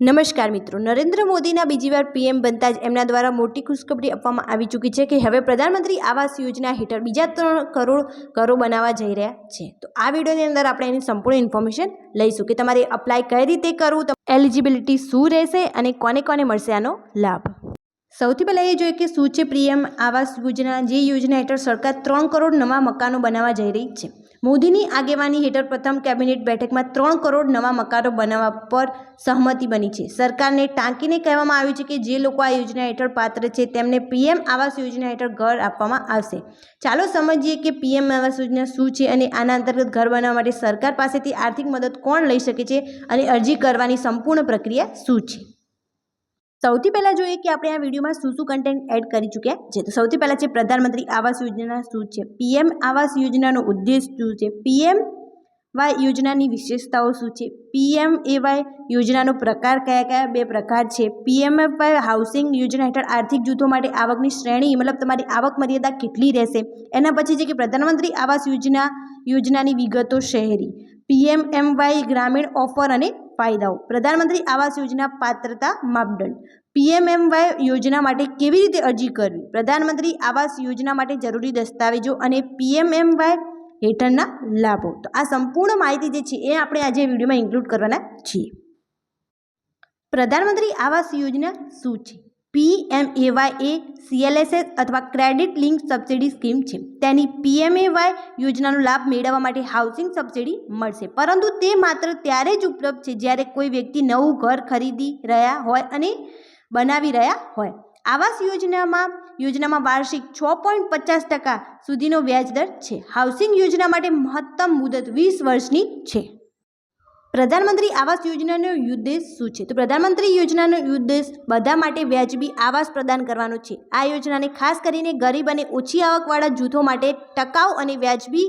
નમસ્કાર મિત્રો, નરેન્દ્ર મોદીના બીજી વાર પીએમ બનતા જ એમના દ્વારા મોટી ખુશખબરી આપવામાં આવી ચૂકી છે કે હવે પ્રધાનમંત્રી આવાસ યોજના હેઠળ બીજા 3 કરોડ ઘરો બનાવવા જઈ રહ્યા છે। તો આ વિડીયોની અંદર આપણે એની સંપૂર્ણ ઇન્ફોર્મેશન લઈશું કે તમારે અપ્લાય કઈ રીતે કરવું, એલિજિબિલિટી શું રહેશે અને કોને કોને મળશે આનો લાભ। સૌથી પહેલાં એ જોઈએ કે શું છે પીએમ આવાસ યોજના। જે યોજના હેઠળ સરકાર 3 કરોડ નવા મકાનો બનાવવા જઈ રહી છે। મોદીની આગેવાની હેઠળ પ્રથમ કેબિનેટ બેઠકમાં 3 કરોડ નવા મકાનો બનાવવા પર સહમતિ બની છે। સરકારને ટાંકીને કહેવામાં આવ્યું છે કે જે લોકો આ યોજના હેઠળ પાત્ર છે તેમને પીએમ આવાસ યોજના હેઠળ ઘર આપવામાં આવશે। ચાલો સમજીએ કે પીએમ આવાસ યોજના શું છે અને આના અંતર્ગત ઘર બનાવવા માટે સરકાર પાસેથી આર્થિક મદદ કોણ લઈ શકે છે અને અરજી કરવાની સંપૂર્ણ પ્રક્રિયા શું છે। સૌથી પહેલાં જોઈએ કે આપણે આ વિડીયોમાં શું કન્ટેન્ટ એડ કરી ચૂક્યા છે। તો સૌથી પહેલાં છે પ્રધાનમંત્રી આવાસ યોજના શું છે, પીએમ આવાસ યોજનાનો ઉદ્દેશ શું છે, પીએમવાય યોજનાની વિશેષતાઓ શું છે, પીએમએવાય યોજનાનો પ્રકાર કયા કયા 2 પ્રકાર છે, પીએમએવાય હાઉસિંગ યોજના હેઠળ આર્થિક જૂથો માટે આવકની શ્રેણી મતલબ તમારી આવક મર્યાદા કેટલી રહેશે। એના પછી છે કે પ્રધાનમંત્રી આવાસ યોજનાની વિગતો શહેરી, પીએમએમવાય ગ્રામીણ ઓફર અને ફાયદાઓ, પ્રધાનમંત્રી આવાસ યોજના પાત્રતા માપદંડ, પીએમએમવાય યોજના માટે કેવી રીતે અરજી કરવી, પ્રધાનમંત્રી આવાસ યોજના માટે જરૂરી દસ્તાવેજો અને પીએમએમવાય હેઠળના લાભો। તો આ સંપૂર્ણ માહિતી જે છે એ આપણે આજે વિડીયોમાં ઇન્ક્લુડ કરવાના છીએ। પ્રધાનમંત્રી આવાસ યોજના શું છે? પીએમએવાય એ સીએલએસએસ અથવા ક્રેડિટ લિંક સબસિડી સ્કીમ છે। તેની પીએમએવાય યોજનાનો લાભ મેળવવા માટે હાઉસિંગ સબસિડી મળશે, પરંતુ તે માત્ર ત્યારે જ ઉપલબ્ધ છે જ્યારે કોઈ વ્યક્તિ નવું ઘર ખરીદી રહ્યા હોય અને બનાવી રહ્યા હોય। આવાસ યોજનામાં વાર્ષિક 6.50% સુધીનો વ્યાજદર છે। હાઉસિંગ યોજના માટે મહત્તમ મુદત 20 વર્ષની છે। પ્રધાનમંત્રી આવાસ યોજનાનો ઉદ્દેશ શું છે? તો પ્રધાનમંત્રી યોજનાનો ઉદ્દેશ બધા માટે વ્યાજબી આવાસ પ્રદાન કરવાનો છે। આ યોજનાને ખાસ કરીને ગરીબ અને ઓછી આવકવાળા જૂથો માટે ટકાઉ અને વ્યાજબી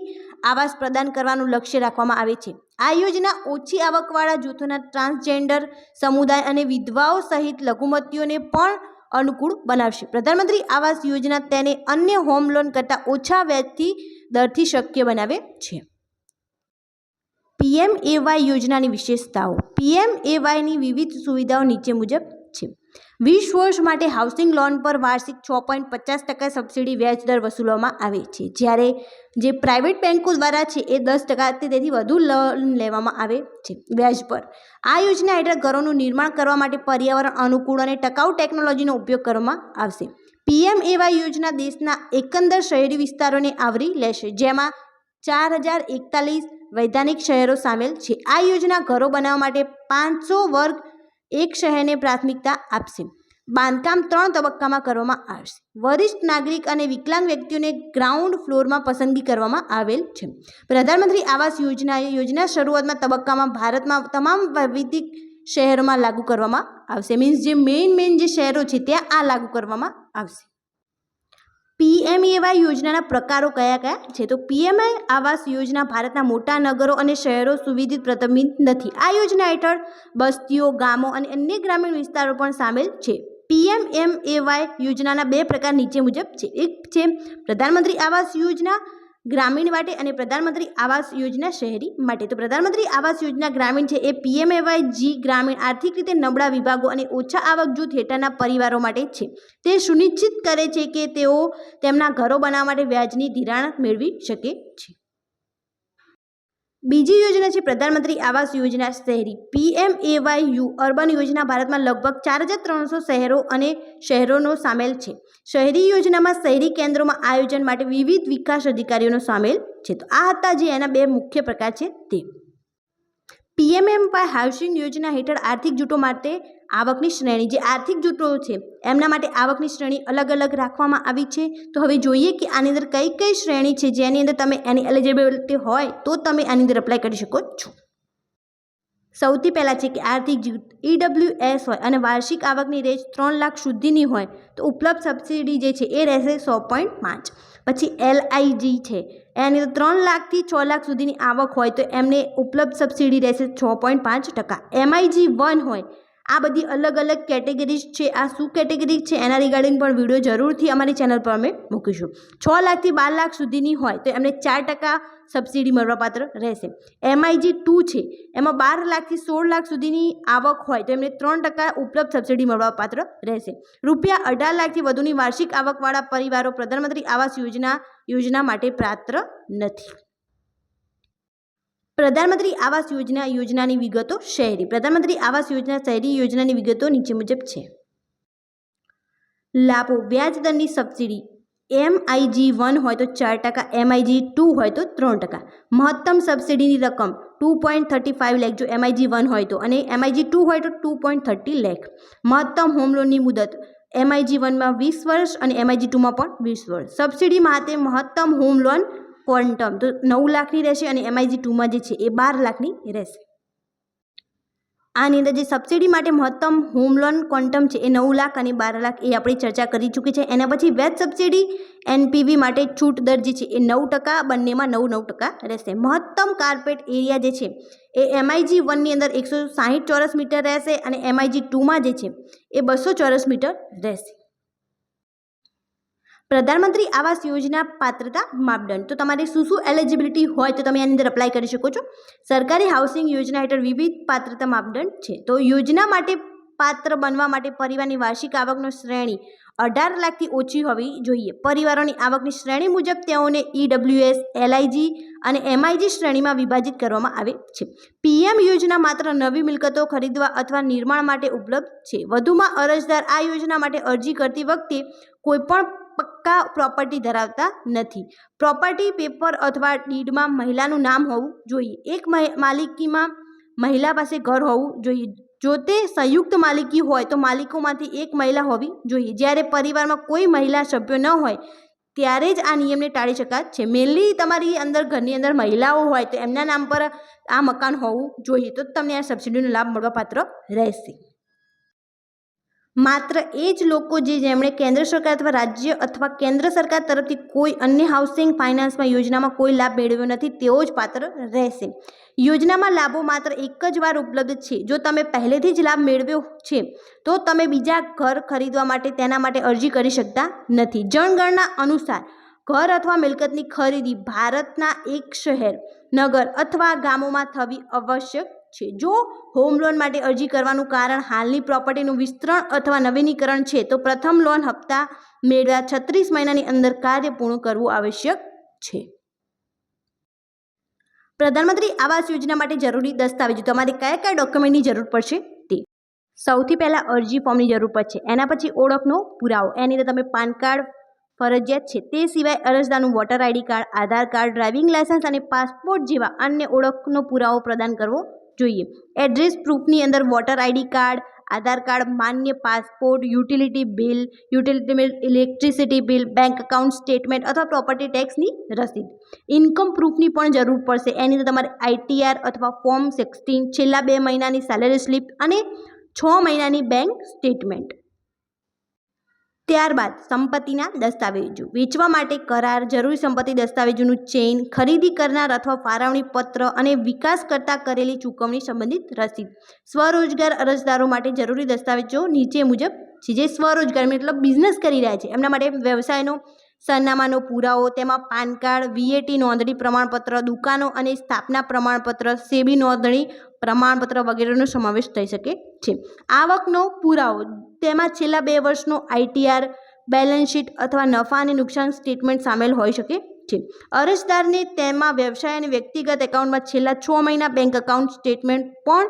આવાસ પ્રદાન કરવાનું લક્ષ્ય રાખવામાં આવે છે। આ યોજના ઓછી આવકવાળા જૂથોના ટ્રાન્સજેન્ડર સમુદાય અને વિધવાઓ સહિત લઘુમતીઓને પણ અનુકૂળ બનાવશે। પ્રધાનમંત્રી આવાસ યોજના તેને અન્ય હોમ લોન કરતાં ઓછા વ્યાજથી દરથી શક્ય બનાવે છે। પીએમએવાય યોજનાની વિશેષતાઓ, પીએમએવાયની વિવિધ સુવિધાઓ નીચે મુજબ છે। 20 વર્ષ માટે હાઉસિંગ લોન પર વાર્ષિક 6.50% સબસિડી વ્યાજ દર વસૂલવામાં આવે છે, જ્યારે જે પ્રાઇવેટ બેન્કો દ્વારા છે એ 10% તેથી વધુ લોન લેવામાં આવે છે વ્યાજ પર। આ યોજના હેઠળ ઘરોનું નિર્માણ કરવા માટે પર્યાવરણ અનુકૂળ અને ટકાઉ ટેકનોલોજીનો ઉપયોગ કરવામાં આવશે। પીએમએવાય યોજના દેશના એકંદર શહેરી વિસ્તારોને આવરી લેશે, જેમાં 4041 વૈધાનિક શહેરો સામેલ છે। આ યોજના ઘરો બનાવવા માટે 500 વર્ગ એક શહેરને પ્રાથમિકતા આપશે। બાંધકામ 3 તબક્કામાં કરવામાં આવશે। વરિષ્ઠ નાગરિક અને વિકલાંગ વ્યક્તિઓને ગ્રાઉન્ડ ફ્લોરમાં પસંદગી કરવામાં આવેલ છે। પ્રધાનમંત્રી આવાસ યોજના શરૂઆતમાં તબક્કામાં ભારતમાં તમામ વૈવિધિક શહેરોમાં લાગુ કરવામાં આવશે। મીન્સ જે મેઇન જે શહેરો છે ત્યાં આ લાગુ કરવામાં આવશે। પીએમએવાય યોજનાના પ્રકારો કયા કયા છે? તો પીએમ આવાસ યોજના ભારતના મોટા નગરો અને શહેરો સુવિધિત પ્રતિબંધિત નથી। આ યોજના હેઠળ બસ્તીઓ, ગામો અને અન્ય ગ્રામીણ વિસ્તારો પણ સામેલ છે। પીએમએવાય યોજનાના 2 પ્રકાર નીચે મુજબ છે। એક છે પ્રધાનમંત્રી આવાસ યોજના ગ્રામીણ માટે અને પ્રધાનમંત્રી આવાસ યોજના શહેરી માટે। તો પ્રધાનમંત્રી આવાસ યોજના ગ્રામીણ છે એ પીએમએવાય જી ગ્રામીણ આર્થિક રીતે નબળા વિભાગો અને ઓછા આવક જૂથ હેઠળના પરિવારો માટે છે। તે સુનિશ્ચિત કરે છે કે તેઓ તેમના ઘરો બનાવવા માટે વ્યાજની ધિરાણ મેળવી શકે છે। બીજી યોજના છે પ્રધાનમંત્રી આવાસ યોજના શહેરી, પીએમએવાય યુ અર્બન યોજના ભારતમાં લગભગ 4300 શહેરો અને શહેરોનો સામેલ છે। શહેરી યોજનામાં શહેરી કેન્દ્રોમાં આયોજન માટે વિવિધ વિકાસ અધિકારીઓનો સામેલ છે। તો આ હતા જે એના 2 મુખ્ય પ્રકાર છે તે। પીએમએમવાય હાઉસિંગ યોજના હેઠળ આર્થિક જૂથો માટે આવકની શ્રેણી, જે આર્થિક જૂથો છે એમના માટે આવકની શ્રેણી અલગ અલગ રાખવામાં આવી છે। તો હવે જોઈએ કે આની અંદર કઈ કઈ શ્રેણી છે જેની અંદર તમે એની એલિજિબિલિટી હોય તો તમે આની અંદર એપ્લાય કરી શકો છો। સૌથી પહેલાં છે કે આર્થિક જૂથ ઈડબ્લ્યુએસ હોય અને વાર્ષિક આવકની રેન્જ 3 લાખ સુધીની હોય તો ઉપલબ્ધ સબસિડી જે છે એ રહેશે 100.5। પછી એલઆઈજી છે એની 3 લાખથી 6 લાખ સુધીની આવક હોય તો એમને ઉપલબ્ધ સબસિડી રહેશે 6.5%। એમઆઈજી 1 હોય આ બધી અલગ અલગ કેટેગરીઝ છે, આ શું કેટેગરી છે એના રિગાર્ડિંગ પણ વિડીયો જરૂરથી અમારી ચેનલ પર અમે મૂકીશું. 6 લાખથી 12 લાખ સુધીની હોય તો એમને 4% સબસિડી મળવાપાત્ર રહેશે. MIG 2 છે એમાં 12 લાખથી 16 લાખ સુધીની આવક હોય તો એમને 3% ઉપલબ્ધ સબસિડી મળવાપાત્ર રહેશે. રૂપિયા 18 લાખથી વધુની વાર્ષિક આવકવાળા પરિવારો પ્રધાનમંત્રી આવાસ યોજના માટે પાત્ર નથી. પ્રધાનમંત્રી આવાસ યોજનાની વિગતો શહેરી. પ્રધાનમંત્રી આવાસ યોજના શહેરી યોજનાની વિગતો નીચે મુજબ છે. લાભો: વ્યાજ દરની સબસિડી MIG 1 હોય તો 4%, MIG 2 હોય તો 3%. મહત્તમ સબસિડીની રકમ 2.35 લાખ જો MIG 1 હોય તો, અને MIG 2 હોય તો 2.30 લાખ. મહત્તમ હોમ લોનની મુદત MIG 1માં 20 વર્ષ અને MIG 2માં પણ 20 વર્ષ. સબસિડી માટે મહત્તમ હોમ લોન ક્વોન્ટમ તો 9 લાખની રહેશે અને MIG 2માં જે છે એ 12 લાખની રહેશે. આની અંદર જે સબસિડી માટે મહત્તમ હોમ લોન ક્વોન્ટમ છે એ 9 લાખ અને 12 લાખ એ આપણે ચર્ચા કરી ચૂકી છે. એના પછી વ્યાજ સબસિડી NPV માટે છૂટ દર જે છે એ 9%, બંનેમાં 9% રહેશે. મહત્તમ કાર્પેટ એરિયા જે છે એ MIG 1ની અંદર 160 ચોરસ મીટર રહેશે અને MIG 2માં જે છે એ 200 ચોરસ મીટર રહેશે. પ્રધાનમંત્રી આવાસ યોજના પાત્રતા માપદંડ. તો તમારે શું એલિજિબિલિટી હોય તો તમે આની અંદર અપ્લાય કરી શકો છો. સરકારી હાઉસિંગ યોજના હેઠળ વિવિધ પાત્રતા માપદંડ છે. તો યોજના માટે પાત્ર બનવા માટે પરિવારની વાર્ષિક આવકનો શ્રેણી 18 લાખથી ઓછી હોવી જોઈએ. પરિવારોની આવકની શ્રેણી મુજબ તેઓને EWS, LIG અને MIG શ્રેણીમાં વિભાજિત કરવામાં આવે છે. PM યોજના માત્ર નવી મિલકતો ખરીદવા અથવા નિર્માણ માટે ઉપલબ્ધ છે. વધુમાં અરજદાર આ યોજના માટે અરજી કરતી વખતે કોઈપણ પક્કા પ્રોપર્ટી ધરાવતા નથી. પ્રોપર્ટી પેપર અથવા ડીડમાં મહિલાનું નામ હોવું જોઈએ. એક માલિકીમાં મહિલા પાસે ઘર હોવું જોઈએ. જો તે સંયુક્ત માલિકી હોય તો માલિકોમાંથી એક મહિલા હોવી જોઈએ. જ્યારે પરિવારમાં કોઈ મહિલા સભ્યો ન હોય ત્યારે જ આ નિયમને ટાળી શકાય છે. મેનલી તમારી અંદર ઘરની અંદર મહિલાઓ હોય તો એમના નામ પર આ મકાન હોવું જોઈએ, તો તમને આ સબસિડીનો લાભ મળવાપાત્ર રહેશે. માત્ર એ જ લોકો જેમણે કેન્દ્ર સરકાર અથવા રાજ્ય અથવા કેન્દ્ર સરકાર તરફથી કોઈ અન્ય હાઉસિંગ ફાઇનાન્સમાં યોજનામાં કોઈ લાભ મેળવ્યો નથી તેઓ જ પાત્ર રહેશે. યોજનામાં લાભો માત્ર એક જ વાર ઉપલબ્ધ છે. જો તમે પહેલેથી જ લાભ મેળવ્યો છે તો તમે બીજા ઘર ખરીદવા માટે તેના માટે અરજી કરી શકતા નથી. જનગણના અનુસાર ઘર અથવા મિલકતની ખરીદી ભારતના એક શહેર, નગર અથવા ગામોમાં થવી આવશ્યક છે. જો હોમ લોન માટે અરજી કરવાનું કારણ હાલની પ્રોપર્ટીનું વિસ્તરણ અથવા નવીનીકરણ છે તો પ્રથમ લોન હપ્તા મેળવ્યા 36 મહિનાની અંદર કાર્ય પૂર્ણ કરવું આવશ્યક છે. પ્રધાનમંત્રી આવાસ યોજના માટે જરૂરી દસ્તાવેજો. તમારે કયા કયા ડોક્યુમેન્ટની જરૂર પડશે તે. સૌથી પહેલાં અરજી ફોર્મની જરૂર પડશે. એના પછી ઓળખનો પુરાવો, એની અંદર તમે પાન કાર્ડ ફરજિયાત છે. તે સિવાય અરજદારનું વોટર ID કાર્ડ, આધાર કાર્ડ, ડ્રાઇવિંગ લાયસન્સ અને પાસપોર્ટ જેવા અન્ય ઓળખનો પુરાવો પ્રદાન કરવો જોઈએ. એડ્રેસ પ્રૂફની અંદર વોટર ID કાર્ડ, આધાર કાર્ડ, માન્ય passport, utility bill, electricity bill, bank account statement અથવા પ્રોપર્ટી ટેક્સની રસીદ. ઇન્કમ પ્રૂફની પણ જરૂર પડશે. એની અંદર તમારે ITR અથવા ફોર્મ 16, છેલ્લા 2 મહિનાની સેલેરી સ્લિપ અને 6 મહિનાની બેંક સ્ટેટમેન્ટ. ત્યારબાદ સંપત્તિના દસ્તાવેજો. વેચવા માટે કરાર, જરૂરી સંપત્તિ દસ્તાવેજોનું ચેઇન, ખરીદી કરનાર અથવા ફાળવણી પત્ર અને વિકાસ કરતા કરેલી ચૂકવણી સંબંધિત રસીદ. સ્વરોજગાર અરજદારો માટે જરૂરી દસ્તાવેજો નીચે મુજબ છે. જે સ્વરોજગાર મતલબ બિઝનેસ કરી રહ્યા છે એમના માટે વ્યવસાયનો સરનામાનો પુરાવો, તેમાં પાન કાર્ડ, VAT નોંધણી પ્રમાણપત્ર, દુકાનો અને સ્થાપના પ્રમાણપત્ર, સેબી નોંધણી પ્રમાણપત્ર વગેરેનો સમાવેશ થઈ શકે છે. આવકનો પુરાવો, તેમાં છેલ્લા 2 વર્ષનો ITR, બેલેન્સ શીટ અથવા નફા અને નુકસાન સ્ટેટમેન્ટ સામેલ હોઈ શકે છે. અરજદારને તેમાં વ્યવસાય અને વ્યક્તિગત એકાઉન્ટમાં છેલ્લા 6 મહિના બેંક એકાઉન્ટ સ્ટેટમેન્ટ પણ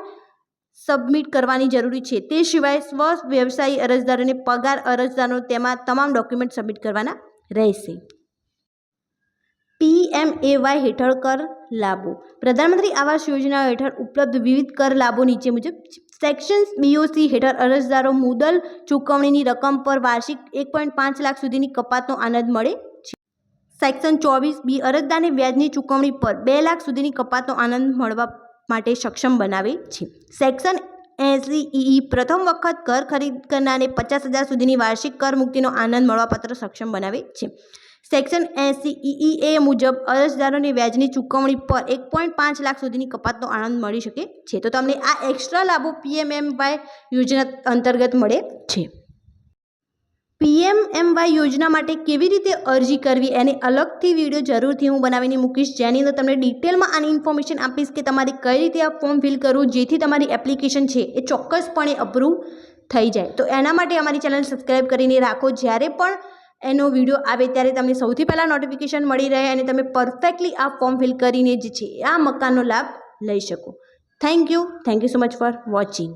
સબમિટ કરવાની જરૂરી છે. તે સિવાય સ્વ વ્યવસાયી અરજદારોને પગાર અરજદારો તેમાં તમામ ડોક્યુમેન્ટ સબમિટ કરવાના રહેશે. PMAY હેઠળ કર લાભો. પ્રધાનમંત્રી આવાસ યોજના હેઠળ ઉપલબ્ધ વિવિધ કર લાભો નીચે મુજબ છે. સેક્શન BOC હેઠળ અરજદારો મુદ્દલ ચૂકવણીની રકમ પર વાર્ષિક 1.5 લાખ સુધીની કપાતનો આનંદ મળે છે. સેક્શન 24B અરજદારને વ્યાજની ચૂકવણી પર 2 લાખ સુધીની કપાતનો આનંદ મળવા માટે સક્ષમ બનાવે છે. સેક્શન 80EE પ્રથમ વખત ઘર ખરીદ કરનારને 50,000 સુધીની વાર્ષિક કર મુક્તિનો આનંદ મળવાપાત્ર સક્ષમ બનાવે છે. સેક્શન 80 EEA મુજબ અરજદારોને વ્યાજની ચૂકવણી પર 1.5 લાખ સુધીની કપાતનો આનંદ મળી શકે છે. તો તમને આ એક્સ્ટ્રા લાભો PMMY યોજના અંતર્ગત મળે છે. PMMY યોજના માટે કેવી રીતે અરજી કરવી એની અલગથી વિડીયો જરૂરથી હું બનાવીને મૂકીશ, જેની અંદર તમને ડિટેલમાં આની ઇન્ફોર્મેશન આપીશ કે તમારે કઈ રીતે આ ફોર્મ ફિલ કરવું જેથી તમારી એપ્લિકેશન છે એ ચોક્કસપણે અપ્રૂવ થઈ જાય. તો એના માટે અમારી ચેનલ સબસ્ક્રાઈબ કરીને રાખો, જ્યારે પણ એનો વિડીયો આવે ત્યારે તમને સૌથી પહેલાં નોટિફિકેશન મળી રહે અને તમે પરફેક્ટલી આ ફોર્મ ફિલ કરીને જે છે આ મકાનનો લાભ લઈ શકો. Thank you so much for watching.